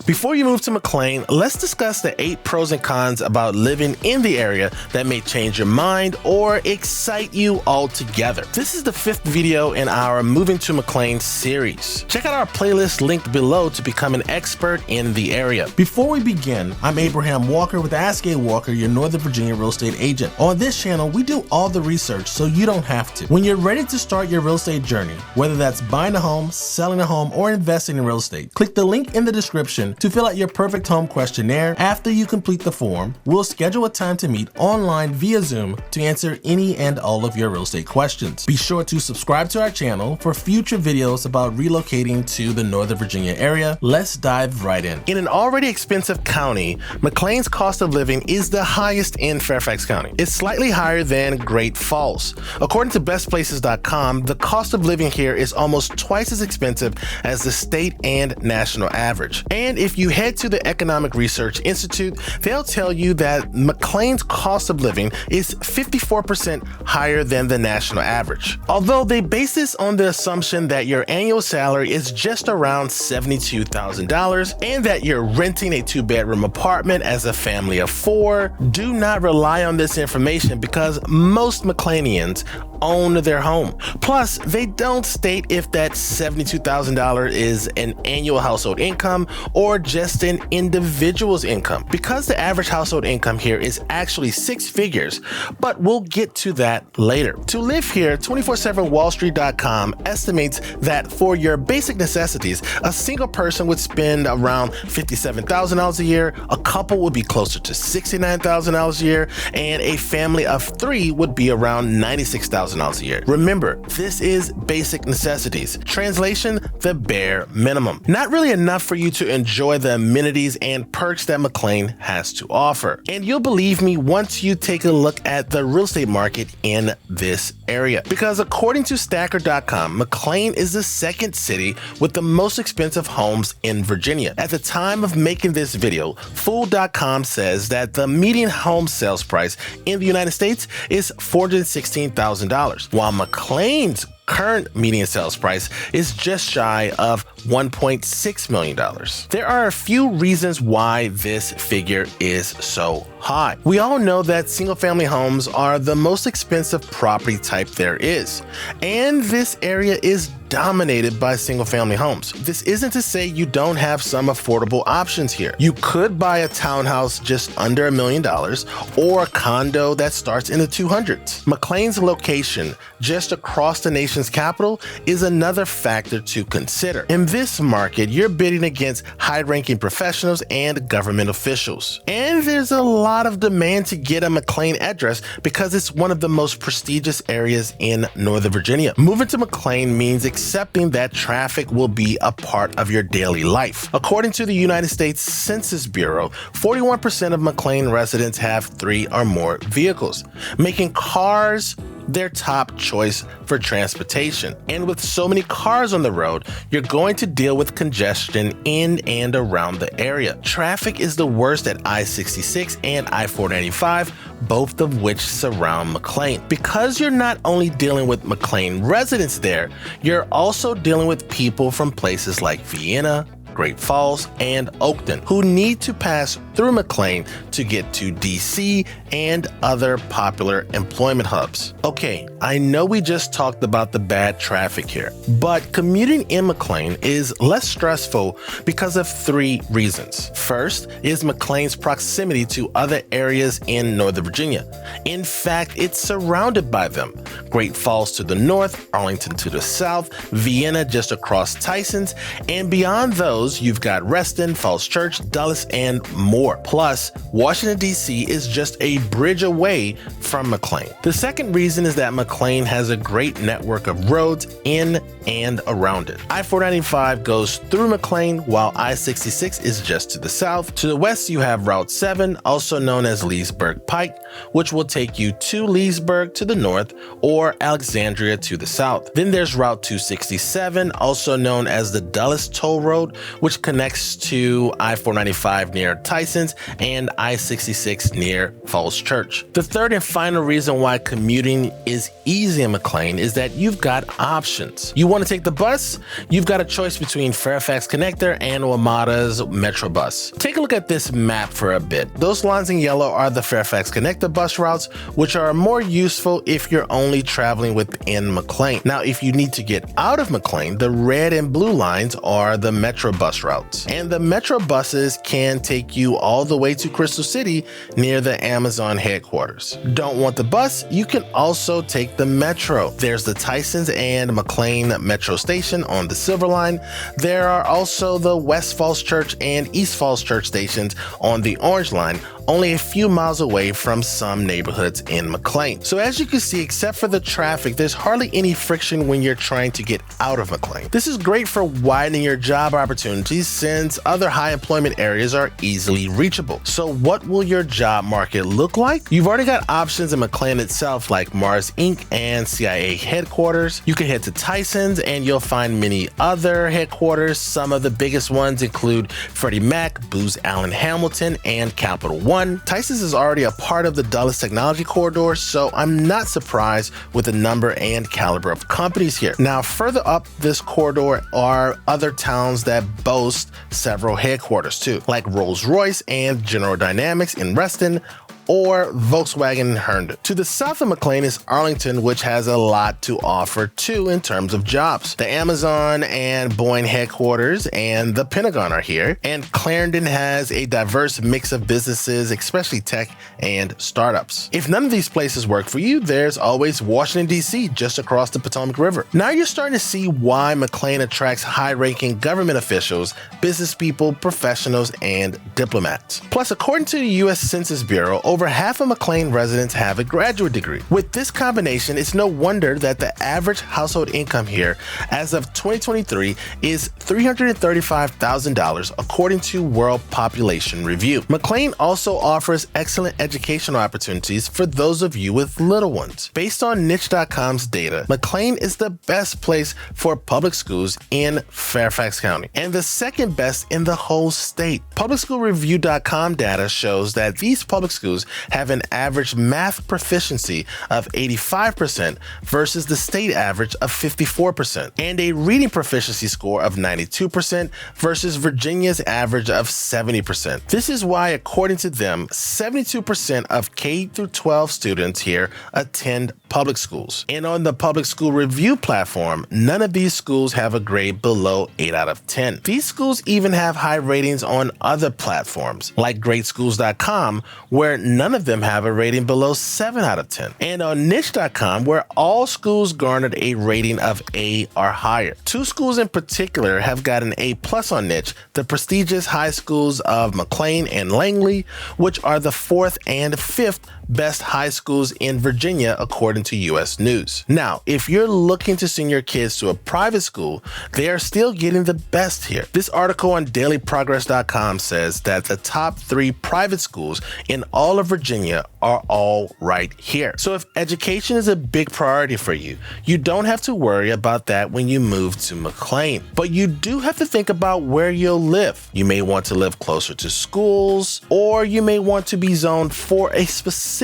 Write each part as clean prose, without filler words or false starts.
Before you move to McLean, let's discuss the 8 pros and cons about living in the area that may change your mind or excite you altogether. This is the 5th video in our Moving to McLean series. Check out our playlist linked below to become an expert in the area. Before we begin, I'm Abraham Walker with Ask A Walker, your Northern Virginia real estate agent. On this channel, we do all the research so you don't have to. When you're ready to start your real estate journey, whether that's buying a home, selling a home, or investing in real estate, click the link in the description to fill out your perfect home questionnaire. After you complete the form, we'll schedule a time to meet online via Zoom to answer any and all of your real estate questions. Be sure to subscribe to our channel for future videos about relocating to the Northern Virginia area. Let's dive right in. In an already expensive county, McLean's cost of living is the highest in Fairfax County. It's slightly higher than Great Falls. According to bestplaces.com, the cost of living here is almost twice as expensive as the state and national average. And if you head to the Economic Research Institute, they'll tell you that McLean's cost of living is 54% higher than the national average. Although they base this on the assumption that your annual salary is just around $72,000 and that you're renting a 2-bedroom apartment as a family of 4, do not rely on this information because most McLeanians own their home. Plus, they don't state if that $72,000 is an annual household income or just an individual's income, because the average household income here is actually 6 figures, but we'll get to that later. To live here, 247wallstreet.com estimates that for your basic necessities, a single person would spend around $57,000 a year, a couple would be closer to $69,000 a year, and a family of 3 would be around $96,000 a year. Remember, this is basic necessities. Translation, the bare minimum. Not really enough for you to enjoy the amenities and perks that McLean has to offer. And you'll believe me once you take a look at the real estate market in this area. Because according to Stacker.com, McLean is the 2nd city with the most expensive homes in Virginia. At the time of making this video, Fool.com says that the median home sales price in the United States is $416,000, while McLean's current median sales price is just shy of $1.6 million. There are a few reasons why this figure is so high. We all know that single-family homes are the most expensive property type there is, and this area is dominated by single-family homes. This isn't to say you don't have some affordable options here. You could buy a townhouse just under $1 million or a condo that starts in the 200s. McLean's location just across the nation's capital is another factor to consider. In this market, you're bidding against high-ranking professionals and government officials. And there's a lot of demand to get a McLean address because it's one of the most prestigious areas in Northern Virginia. Moving to McLean means accepting that traffic will be a part of your daily life. According to the United States Census Bureau, 41% of McLean residents have 3 or more vehicles, making cars their top choice for transportation. And with so many cars on the road, you're going to deal with congestion in and around the area. Traffic is the worst at I-66 and I-495, both of which surround McLean. Because you're not only dealing with McLean residents there, you're also dealing with people from places like Vienna, Great Falls, and Oakton, who need to pass through McLean to get to DC and other popular employment hubs. Okay, I know we just talked about the bad traffic here, but commuting in McLean is less stressful because of 3 reasons. First is McLean's proximity to other areas in Northern Virginia. In fact, it's surrounded by them. Great Falls to the north, Arlington to the south, Vienna just across Tysons, and beyond those, you've got Reston, Falls Church, Dulles, and more. Plus, Washington, D.C. is just a bridge away from McLean. The second reason is that McLean has a great network of roads in and around it. I-495 goes through McLean, while I-66 is just to the south. To the west, you have Route 7, also known as Leesburg Pike, which will take you to Leesburg to the north or Alexandria to the south. Then there's Route 267, also known as the Dulles Toll Road, which connects to I-495 near Tysons and I-66 near Falls Church. The third and final reason why commuting is easy in McLean is that you've got options. You want to take the bus? You've got a choice between Fairfax Connector and WMATA's Metro bus. Take a look at this map for a bit. Those lines in yellow are the Fairfax Connector bus routes, which are more useful if you're only traveling within McLean. Now, if you need to get out of McLean, the red and blue lines are the Metro bus routes. And the Metro buses can take you all the way to Crystal City near the Amazon headquarters. Don't want the bus? You can also take the Metro. There's the Tysons and McLean Metro station on the Silver Line. There are also the West Falls Church and East Falls Church stations on the Orange Line, only a few miles away from some neighborhoods in McLean. So as you can see, except for the traffic, there's hardly any friction when you're trying to get out of McLean. This is great for widening your job opportunities since other high employment areas are easily reachable. So what will your job market look like? You've already got options in McLean itself like Mars Inc. and CIA headquarters. You can head to Tysons and you'll find many other headquarters. Some of the biggest ones include Freddie Mac, Booz Allen Hamilton, and Capital One. Tysons is already a part of the Dulles Technology Corridor, so I'm not surprised with the number and caliber of companies here. Now, further up this corridor are other towns that boast several headquarters too, like Rolls-Royce and General Dynamics in Reston, or Volkswagen in Herndon. To the south of McLean is Arlington, which has a lot to offer too in terms of jobs. The Amazon and Boeing headquarters and the Pentagon are here, and Clarendon has a diverse mix of businesses, especially tech and startups. If none of these places work for you, there's always Washington, D.C. just across the Potomac River. Now you're starting to see why McLean attracts high-ranking government officials, business people, professionals, and diplomats. Plus, according to the U.S. Census Bureau, over half of McLean residents have a graduate degree. With this combination, it's no wonder that the average household income here as of 2023 is $335,000 according to World Population Review. McLean also offers excellent educational opportunities for those of you with little ones. Based on niche.com's data, McLean is the best place for public schools in Fairfax County and the second best in the whole state. Publicschoolreview.com data shows that these public schools have an average math proficiency of 85% versus the state average of 54%, and a reading proficiency score of 92% versus Virginia's average of 70%. This is why, according to them, 72% of K-12 students here attend public schools. And on the Public School Review platform, none of these schools have a grade below 8 out of 10. These schools even have high ratings on other platforms, like GreatSchools.com, where none of them have a rating below 7 out of 10. And on niche.com, where all schools garnered a rating of A or higher. Two schools in particular have got an A+ on niche, the prestigious high schools of McLean and Langley, which are the 4th and 5th best high schools in Virginia, according to U.S. News. Now, if you're looking to send your kids to a private school, they are still getting the best here. This article on dailyprogress.com says that the top 3 private schools in all of Virginia are all right here. So if education is a big priority for you, you don't have to worry about that when you move to McLean. But you do have to think about where you'll live. You may want to live closer to schools, or you may want to be zoned for a specific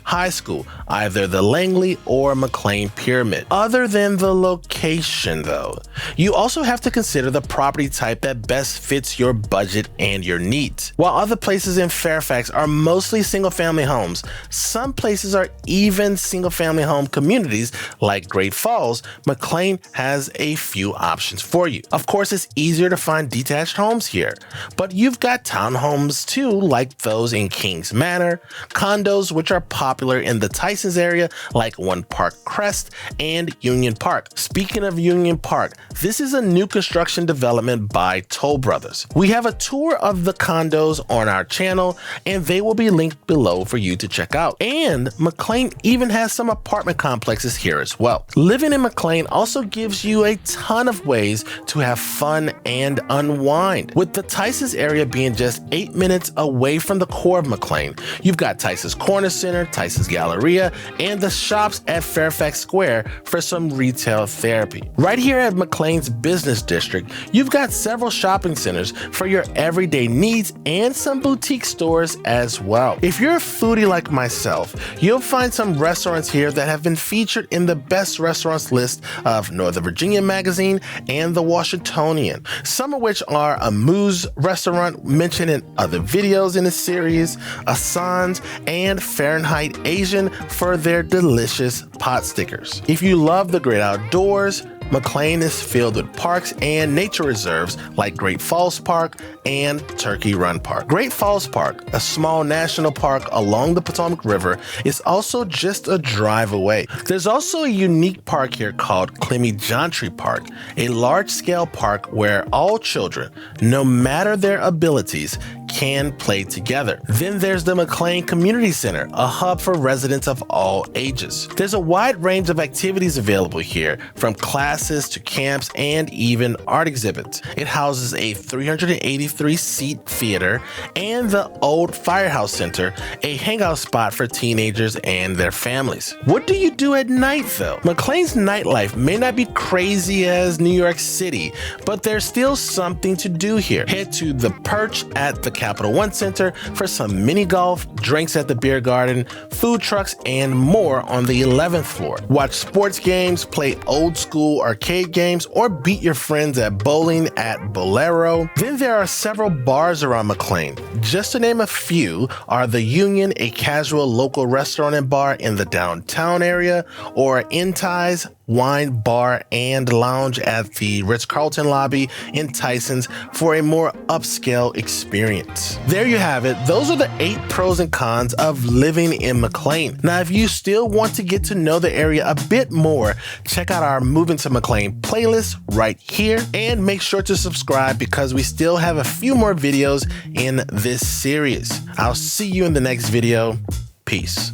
high school, either the Langley or McLean Pyramid. Other than the location though, you also have to consider the property type that best fits your budget and your needs. While other places in Fairfax are mostly single-family homes, some places are even single-family home communities like Great Falls. McLean has a few options for you. Of course, it's easier to find detached homes here, but you've got townhomes too, like those in Kings Manor, condos which are popular in the Tysons area like One Park Crest and Union Park. Speaking of Union Park, this is a new construction development by Toll Brothers. We have a tour of the condos on our channel and they will be linked below for you to check out. And McLean even has some apartment complexes here as well. Living in McLean also gives you a ton of ways to have fun and unwind. With the Tysons area being just 8 minutes away from the core of McLean, you've got Tysons Corner, Warner Center, Tyson's Galleria, and the shops at Fairfax Square for some retail therapy. Right here at McLean's business district, you've got several shopping centers for your everyday needs and some boutique stores as well. If you're a foodie like myself, you'll find some restaurants here that have been featured in the best restaurants list of Northern Virginia Magazine and the Washingtonian, some of which are a Moose restaurant mentioned in other videos in the series, Assan's, and Fahrenheit Asian for their delicious pot stickers. If you love the great outdoors, McLean is filled with parks and nature reserves like Great Falls Park and Turkey Run Park. Great Falls Park, a small national park along the Potomac River, is also just a drive away. There's also a unique park here called Clemmy-Jontry Park, a large-scale park where all children, no matter their abilities, can play together. Then there's the McLean Community Center, a hub for residents of all ages. There's a wide range of activities available here, from classes to camps and even art exhibits. It houses a 383-seat theater and the Old Firehouse Center, a hangout spot for teenagers and their families. What do you do at night though? McLean's nightlife may not be crazy as New York City, but there's still something to do here. Head to the Perch at the Capital One Center for some mini golf, drinks at the beer garden, food trucks, and more on the 11th floor. Watch sports games, play old school arcade games, or beat your friends at bowling at Bolero. Then there are several bars around McLean. Just to name a few are the Union, a casual local restaurant and bar in the downtown area, or Entie's Wine Bar and Lounge at the Ritz-Carlton lobby in Tyson's for a more upscale experience. There you have it. Those are the 8 pros and cons of living in McLean. Now, if you still want to get to know the area a bit more, check out our Moving to McLean playlist right here, and make sure to subscribe because we still have a few more videos in this series. I'll see you in the next video. Peace.